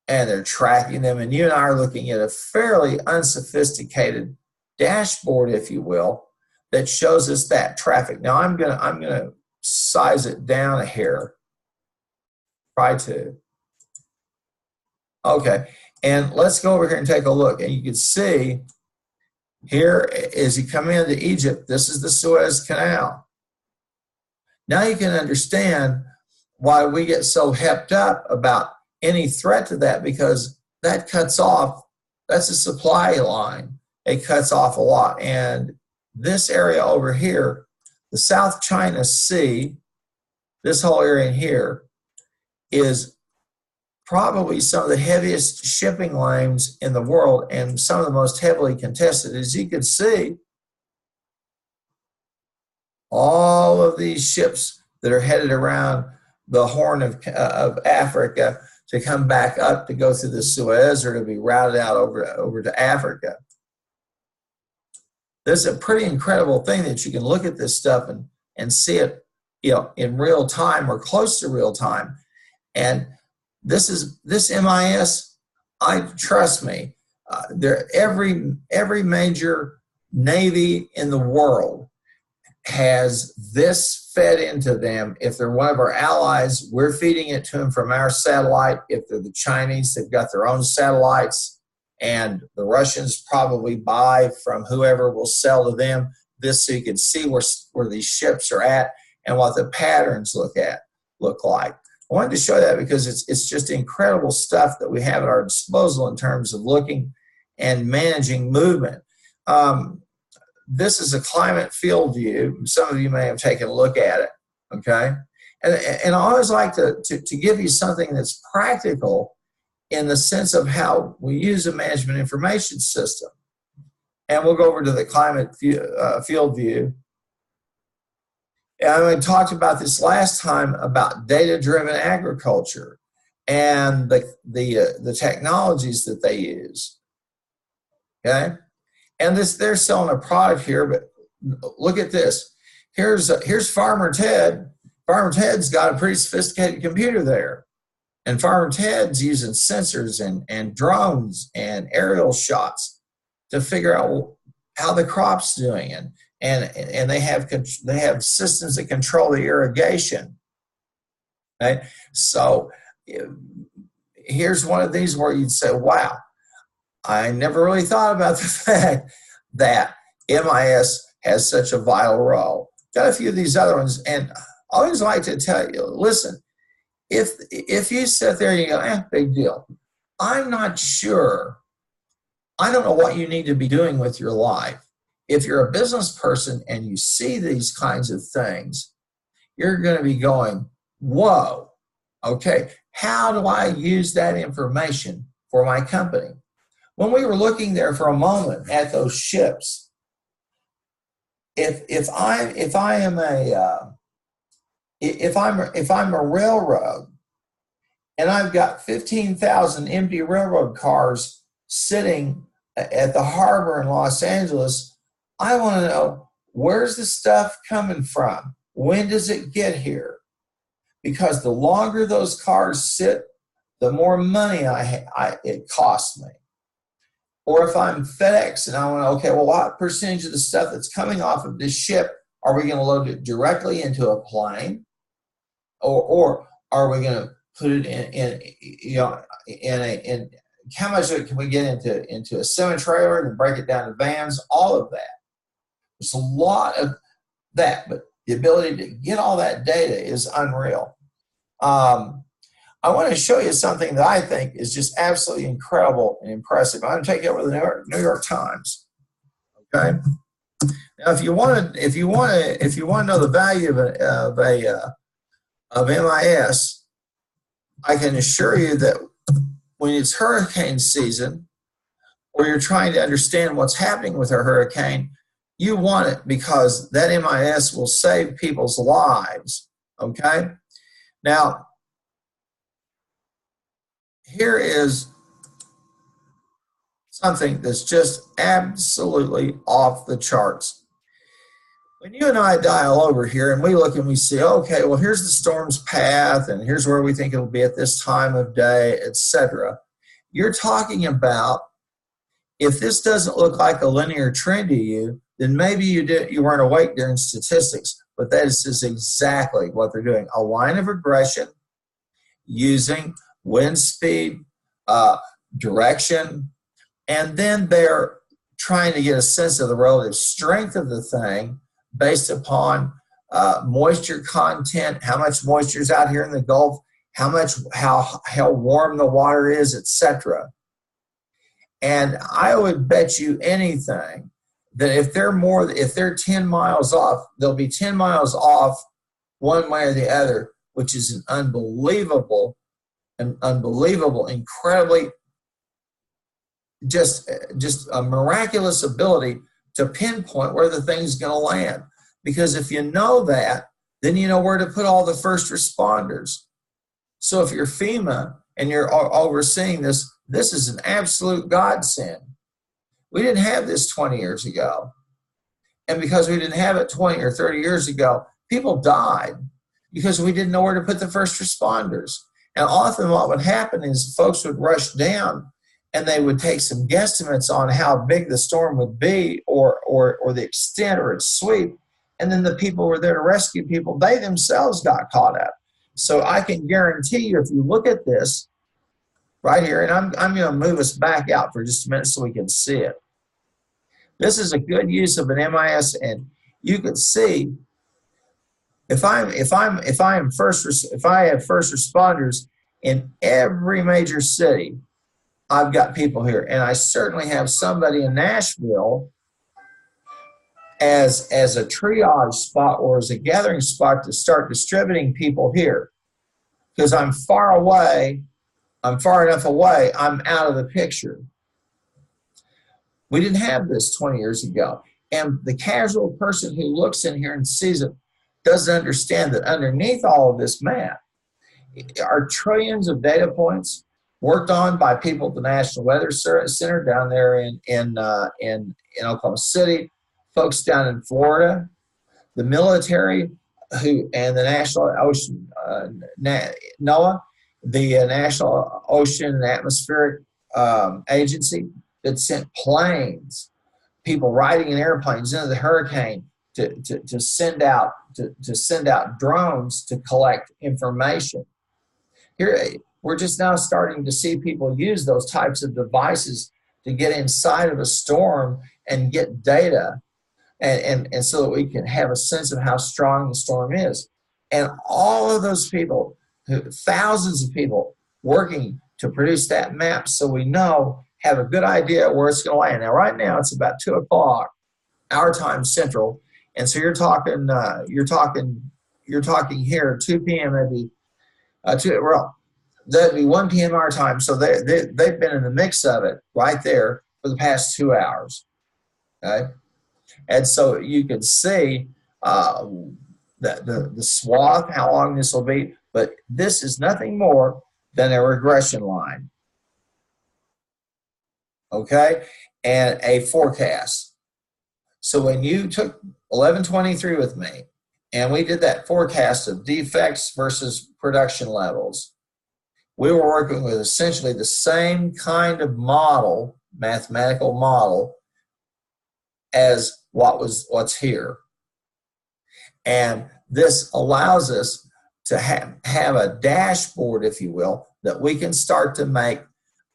Speaker 1: and they're tracking them. And you and I are looking at a fairly unsophisticated dashboard, if you will, that shows us that traffic. Now, I'm gonna size it down a hair. Try to. Okay, and let's go over here and take a look. And you can see here, as you come into Egypt, this is the Suez Canal. Now you can understand why we get so hepped up about any threat to that, because that cuts off, that's a supply line. It cuts off a lot. And this area over here, the South China Sea, this whole area here is probably some of the heaviest shipping lanes in the world and some of the most heavily contested. As you can see, all of these ships that are headed around the Horn of Africa to come back up to go through the Suez or to be routed out over to Africa. This is a pretty incredible thing that you can look at this stuff and see it, in real time or close to real time. And this MIS, trust me, every major navy in the world has this fed into them. If they're one of our allies, we're feeding it to them from our satellite. If they're the Chinese, they've got their own satellites, and the Russians probably buy from whoever will sell to them this, so you can see where these ships are at and what the patterns look like. I wanted to show that because it's just incredible stuff that we have at our disposal in terms of looking and managing movement. This is a climate field view. Some of you may have taken a look at it, okay? And I always like to give you something that's practical in the sense of how we use a management information system. And we'll go over to the climate field view. And we talked about this last time about data-driven agriculture and the technologies that they use, okay? And they're selling a product here, but look at this. Here's Farmer Ted. Farmer Ted's got a pretty sophisticated computer there. And Farmer Ted's using sensors and drones and aerial shots to figure out how the crop's doing. And they have systems that control the irrigation. Right? So here's one of these where you'd say, wow, I never really thought about the fact that MIS has such a vital role. Got a few of these other ones, and I always like to tell you, listen, if you sit there and you go, big deal, I'm not sure, I don't know what you need to be doing with your life. If you're a business person and you see these kinds of things, you're going to be going, whoa, okay, how do I use that information for my company? When we were looking there for a moment at those ships, if I'm a railroad and I've got 15,000 empty railroad cars sitting at the harbor in Los Angeles, I want to know, where's the stuff coming from? When does it get here? Because the longer those cars sit, the more money it costs me. Or if I'm FedEx and I want to, okay, well, what percentage of the stuff that's coming off of this ship are we going to load it directly into a plane, or are we going to put it in how much of it can we get into a semi-trailer and break it down to vans? All of that. There's a lot of that, but the ability to get all that data is unreal. I want to show you something that I think is just absolutely incredible and impressive. I'm going to take you over to the New York Times. Okay. Now, if you want to know the value of MIS, I can assure you that when it's hurricane season, or you're trying to understand what's happening with a hurricane, you want it because that MIS will save people's lives. Okay. Now, here is something that's just absolutely off the charts. When you and I dial over here and we look and we see, okay, well, here's the storm's path and here's where we think it'll be at this time of day, etc. You're talking about, if this doesn't look like a linear trend to you, then maybe you weren't awake during statistics, but that is exactly what they're doing. A line of regression using wind speed, direction, and then they're trying to get a sense of the relative strength of the thing based upon moisture content, how much moisture is out here in the Gulf, how warm the water is, etc. And I would bet you anything that if they're 10 miles off, they'll be 10 miles off one way or the other which is an unbelievable, incredibly, just a miraculous ability to pinpoint where the thing's going to land. Because if you know that, then you know where to put all the first responders. So if you're FEMA and you're overseeing this, this is an absolute godsend. We didn't have this 20 years ago. And because we didn't have it 20 or 30 years ago, people died because we didn't know where to put the first responders. And often what would happen is folks would rush down and they would take some guesstimates on how big the storm would be or the extent or its sweep. And then the people who were there to rescue people, they themselves got caught up. So I can guarantee you, if you look at this right here, and I'm going to move us back out for just a minute so we can see it. This is a good use of an MIS, and you can see if I have first responders in every major city, I've got people here, and I certainly have somebody in Nashville as a triage spot or as a gathering spot to start distributing people here. Because I'm far away, I'm far enough away, I'm out of the picture. We didn't have this 20 years ago. And the casual person who looks in here and sees it doesn't understand that underneath all of this map are trillions of data points worked on by people at the National Weather Center down there in Oklahoma City, folks down in Florida, the military and the National Ocean, NOAA, the National Ocean and Atmospheric Agency that sent planes, people riding in airplanes into the hurricane to send out drones to collect information. Here, we're just now starting to see people use those types of devices to get inside of a storm and get data, and so that we can have a sense of how strong the storm is. And all of those people, thousands of people working to produce that map so we know, have a good idea where it's going to land. Now, right now, it's about 2 o'clock, our time central, and so you're talking here 2 p.m. maybe, that'd be 1 p.m. our time. So they've been in the mix of it right there for the past 2 hours. Okay, and so you can see the swath, how long this will be, but this is nothing more than a regression line. Okay, and a forecast. So when you took 1123 with me, and we did that forecast of defects versus production levels, we were working with essentially the same kind of model, mathematical model, as what's here. And this allows us to have a dashboard, if you will, that we can start to make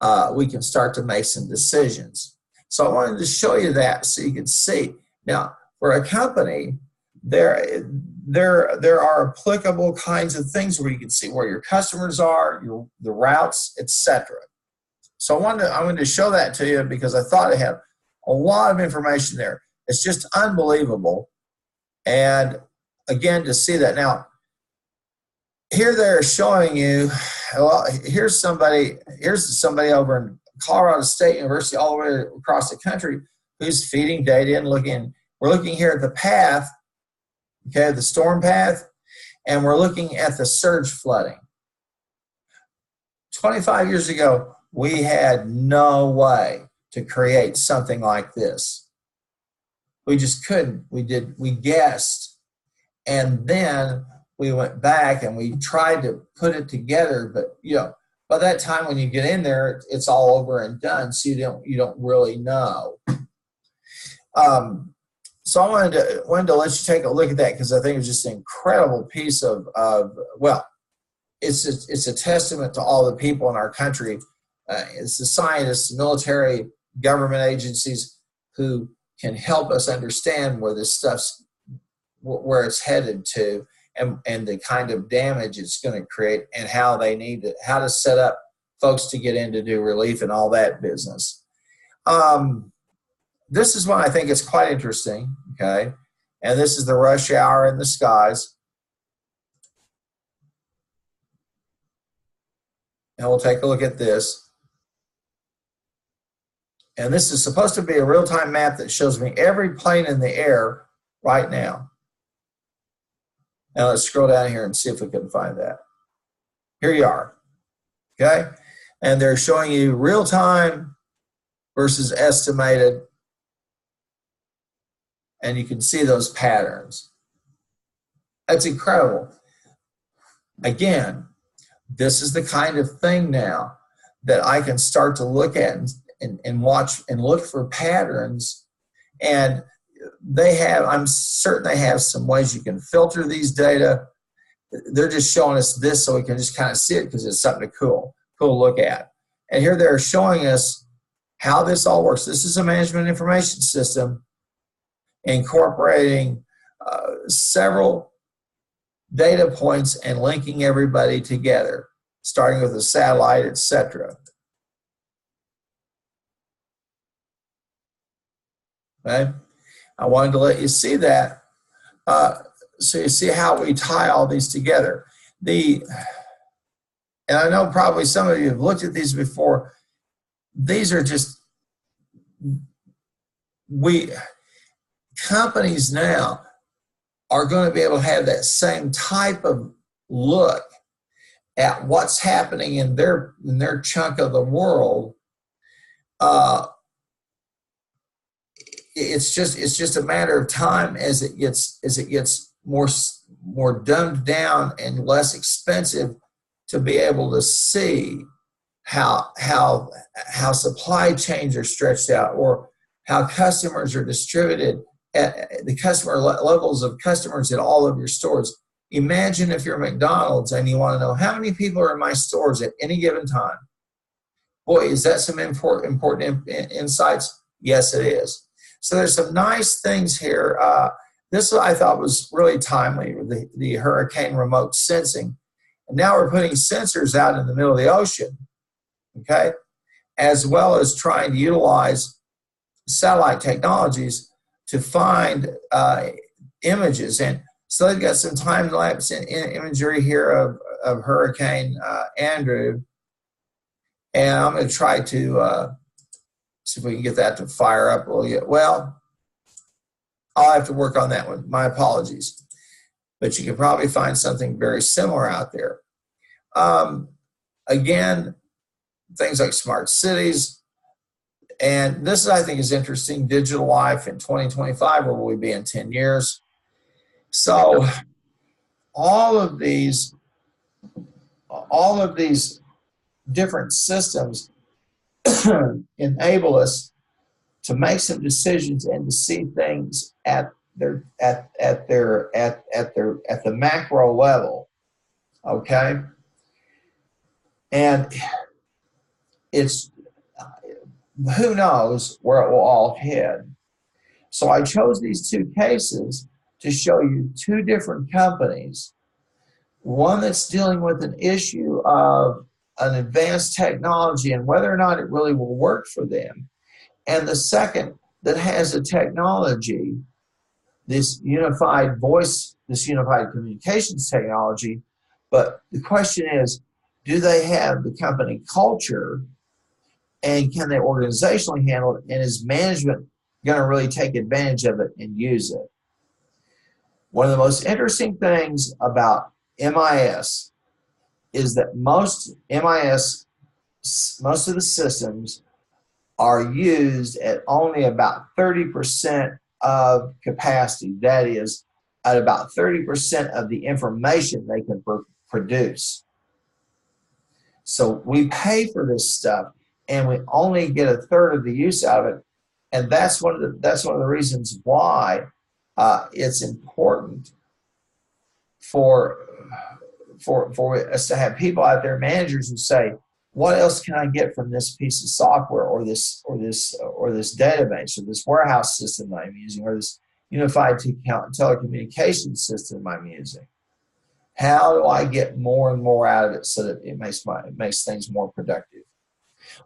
Speaker 1: some decisions. So I wanted to show you that so you can see. Now, for a company, there are applicable kinds of things where you can see where your customers are, the routes, etc. So I wanted to show that to you because I thought it had a lot of information there. It's just unbelievable. And again, to see that. Now, here they're showing you, well, here's somebody over in Colorado State University all the way across the country who's feeding data and looking. We're looking here at the path, okay, the storm path, and we're looking at the surge flooding. 25 years ago, we had no way to create something like this. We just couldn't. We guessed. And then we went back and we tried to put it together, but by that time when you get in there, it's all over and done, so you don't really know. So I wanted to let you take a look at that because I think it's just an incredible piece of well, it's a testament to all the people in our country. It's the scientists, military, government agencies who can help us understand where this stuff's where it's headed to, and the kind of damage it's going to create, and how to set up folks to get in to do relief and all that business. This is one I think is quite interesting, okay? And this is the rush hour in the skies. And we'll take a look at this. And this is supposed to be a real-time map that shows me every plane in the air right now. Now let's scroll down here and see if we can find that. Here you are, okay? And they're showing you real-time versus estimated. And you can see those patterns. That's incredible. Again, this is the kind of thing now that I can start to look at and watch and look for patterns. And they have, I'm certain they have some ways you can filter these data. They're just showing us this so we can just kind of see it because it's something cool to look at. And here they're showing us how this all works. This is a management information system incorporating several data points and linking everybody together, starting with a satellite, etc. Okay? I wanted to let you see that so you see how we tie all these together. And I know probably some of you have looked at these before. These are just, companies now are going to be able to have that same type of look at what's happening in their chunk of the world. It's just a matter of time as it gets more dumbed down and less expensive to be able to see how supply chains are stretched out, or how customers are distributed at the customer levels of customers at all of your stores. Imagine if you're McDonald's and you want to know how many people are in my stores at any given time. Boy, is that some important insights? Yes, it is. So there's some nice things here. This I thought was really timely, the hurricane remote sensing. And now we're putting sensors out in the middle of the ocean, okay, as well as trying to utilize satellite technologies to find images. And so they've got some time-lapse imagery here of Hurricane Andrew. And I'm going to try to see if we can get that to fire up a little bit. Well, I'll have to work on that one. My apologies. But you can probably find something very similar out there. Again, things like smart cities. And this, I think, is interesting. Digital life in 2025, where will we be in 10 years? So all of these different systems enable us to make some decisions and to see things at the macro level. Okay, and it's, who knows where it will all head. So I chose these two cases to show you two different companies. One that's dealing with an issue of an advanced technology and whether or not it really will work for them. And the second that has a technology, this unified voice, this unified communications technology. But the question is, do they have the company culture, and can they organizationally handle it? And is management going to really take advantage of it and use it? One of the most interesting things about MIS is that most of the systems are used at only about 30% of capacity. That is, at about 30% of the information they can produce. So we pay for this stuff, and we only get a third of the use out of it. And that's one of the reasons why it's important for us to have people out there, managers, who say, what else can I get from this piece of software, or this database, or this warehouse system that I'm using, or this unified telecommunications system I'm using? How do I get more and more out of it so that it makes things more productive?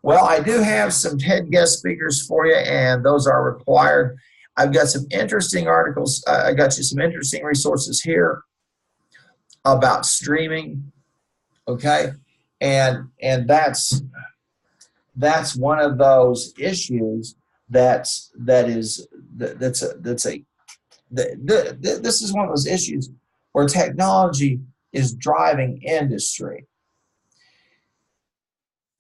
Speaker 1: Well, I do have some TED guest speakers for you, and those are required. I've got some interesting articles. I got you some interesting resources here about streaming, okay? And that's one of those issues this is one of those issues where technology is driving industry.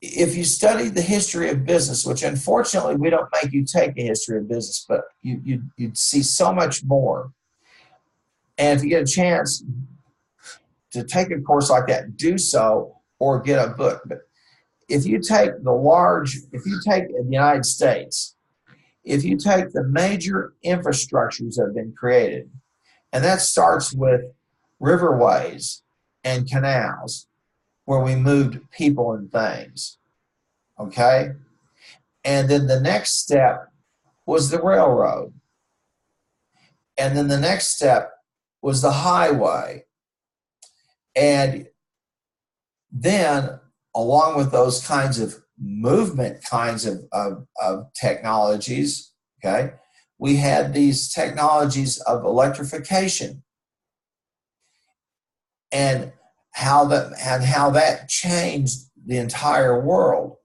Speaker 1: If you study the history of business, which unfortunately we don't make you take a history of business, but you'd see so much more. And if you get a chance to take a course like that, do so or get a book. But if you take the United States, if you take the major infrastructures that have been created, and that starts with riverways and canals where we moved people and things, okay? And then the next step was the railroad. And then the next step was the highway. And then, along with those kinds of movement kinds of technologies, okay, we had these technologies of electrification and how that changed the entire world.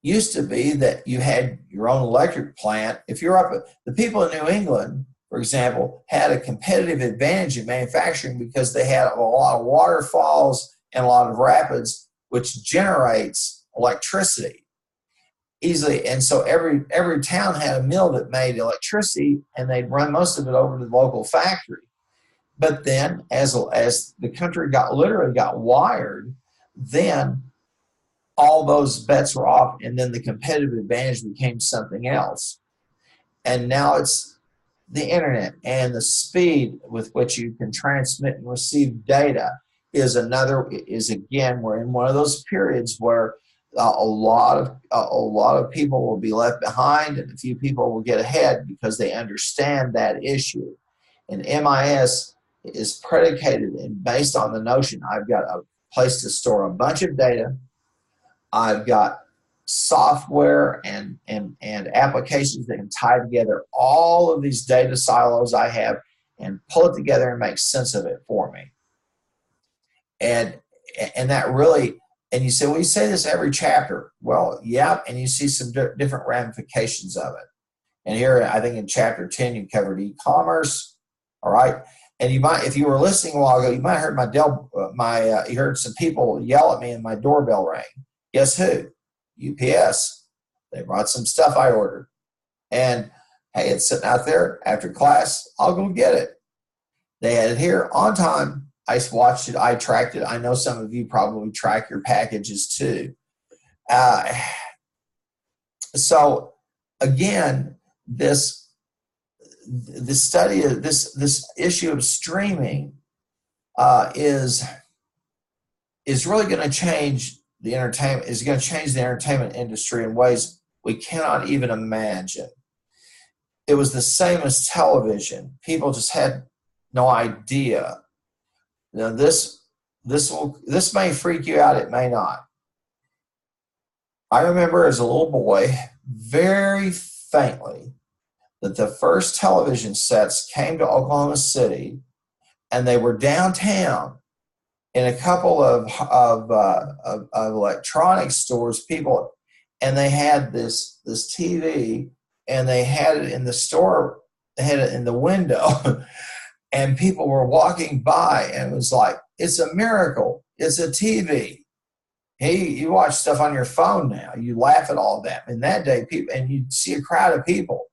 Speaker 1: Used to be that you had your own electric plant. If you're up, the people in New England, for example, had a competitive advantage in manufacturing because they had a lot of waterfalls and a lot of rapids, which generates electricity easily. And so every town had a mill that made electricity, and they'd run most of it over to the local factory. But then, as the country literally got wired, then all those bets were off, and then the competitive advantage became something else. And now it's the internet, and the speed with which you can transmit and receive data is again, we're in one of those periods where a lot of people will be left behind, and a few people will get ahead because they understand that issue. And MIS is predicated and based on the notion I've got a place to store a bunch of data. I've got software and applications that can tie together all of these data silos I have and pull it together and make sense of it for me. And that really, and you say, well, you say this every chapter. Well, yeah, and you see some different ramifications of it. And here, I think in chapter 10, you covered e-commerce, all right? And you might, if you were listening a while ago, you might have heard you heard some people yell at me and my doorbell rang. Guess who? UPS. They brought some stuff I ordered. And hey, it's sitting out there after class. I'll go get it. They had it here on time. I watched it. I tracked it. I know some of you probably track your packages too. So again, this study of this issue of streaming is really going to change the entertainment. Is going to change the entertainment industry in ways we cannot even imagine. It was the same as television. People just had no idea. Now this may freak you out. It may not. I remember as a little boy, very faintly, that the first television sets came to Oklahoma City, and they were downtown in a couple of electronics stores. People, and they had this TV, and they had it in the store. They had it in the window, and people were walking by, and it was like, it's a miracle. It's a TV. Hey, you watch stuff on your phone now. You laugh at all that. In that day, people, and you'd see a crowd of people.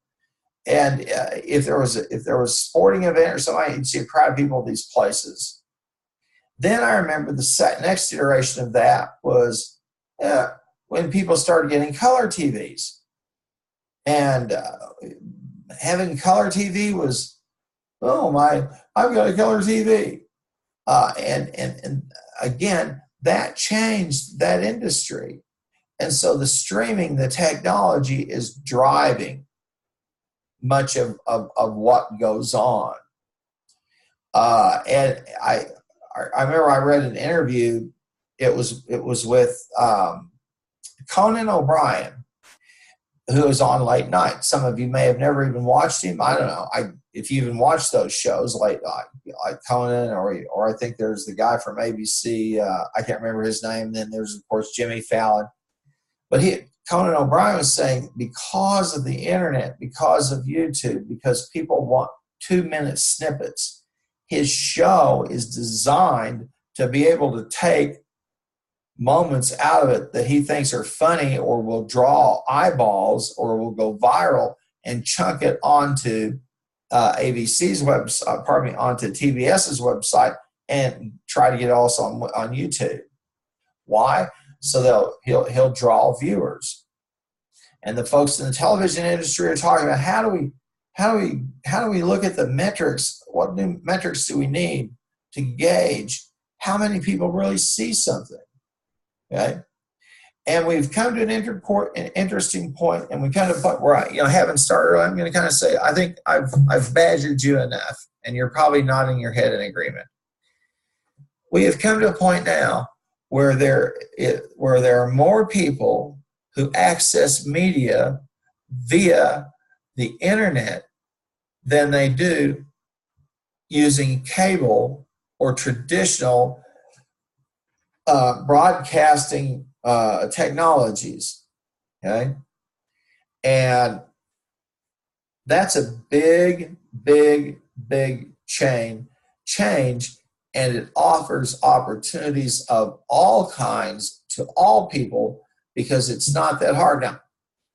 Speaker 1: And if there was a sporting event or something, you'd see a crowd of people at these places. Then I remember the next iteration of that was when people started getting color TVs. And having color TV was, oh my, I've got a color TV. And again, that changed that industry. And so the streaming, the technology is driving much of what goes on. And I remember I read an interview. It was with Conan O'Brien, who is on late night. Some of you may have never even watched him. I don't know. If you even watch those shows like Conan, or I think there's the guy from ABC. I can't remember his name. Then there's of course Jimmy Fallon. But Conan O'Brien was saying because of the internet, because of YouTube, because people want 2-minute snippets, his show is designed to be able to take moments out of it that he thinks are funny or will draw eyeballs or will go viral and chunk it onto ABC's website, onto TBS's website, and try to get it also on YouTube. Why? So he'll draw viewers. And the folks in the television industry are talking about how do we look at the metrics? What new metrics do we need to gauge how many people really see something? Okay, and we've come to an interesting point, and we kind of where I haven't started. I'm going to kind of say I think I've badgered you enough, and you're probably nodding your head in agreement. We have come to a point now where there are more people who access media via the internet than they do using cable or traditional broadcasting technologies. Okay, and that's a big change, and it offers opportunities of all kinds to all people because it's not that hard. Now,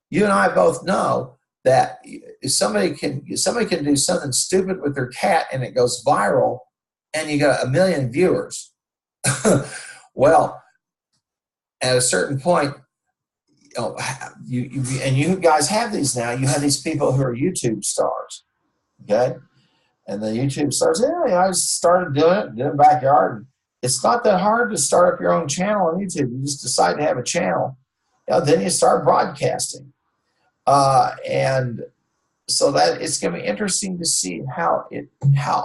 Speaker 1: you and I both know that if somebody can do something stupid with their cat and it goes viral, and you got 1 million viewers. Well, at a certain point, you guys have these now. You have these people who are YouTube stars, okay? And the YouTube stars, I started doing it in the backyard. It's not that hard to start up your own channel on YouTube. You just decide to have a channel. Then you start broadcasting. And so that it's going to be interesting to see how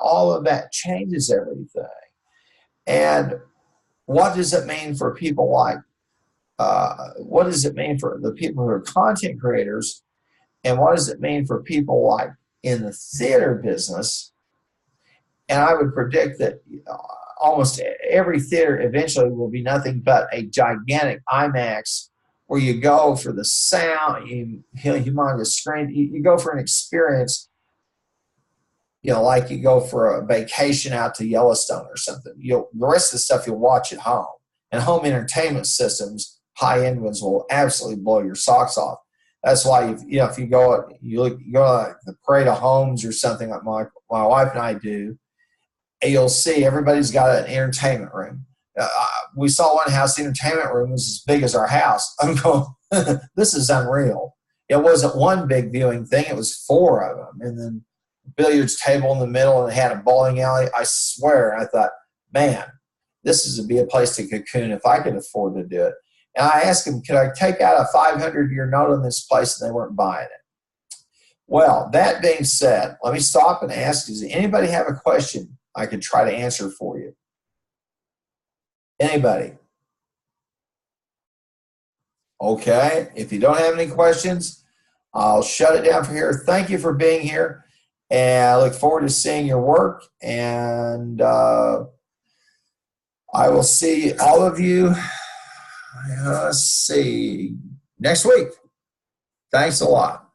Speaker 1: all of that changes everything. And what does it mean for people like, what does it mean for the people who are content creators? And what does it mean for people like in the theater business? And I would predict that almost every theater eventually will be nothing but a gigantic IMAX where you go for the sound, humongous screen. You go for an experience, like you go for a vacation out to Yellowstone or something. The rest of the stuff you'll watch at home. And home entertainment systems, high-end ones, will absolutely blow your socks off. That's why if you go to the Parade of Homes or something like my wife and I do, you'll see everybody's got an entertainment room. We saw one house, the entertainment room was as big as our house. I'm going, this is unreal. It wasn't one big viewing thing. It was 4 of them. And then billiards table in the middle, and it had a bowling alley. I swear, I thought, man, this would be a place to cocoon if I could afford to do it. And I asked them, could I take out a 500-year note on this place? And they weren't buying it. Well, that being said, let me stop and ask, does anybody have a question I could try to answer for you? Anybody? Okay. If you don't have any questions, I'll shut it down for here. Thank you for being here, and I look forward to seeing your work. And I will see all of you, let's see, next week. Thanks a lot.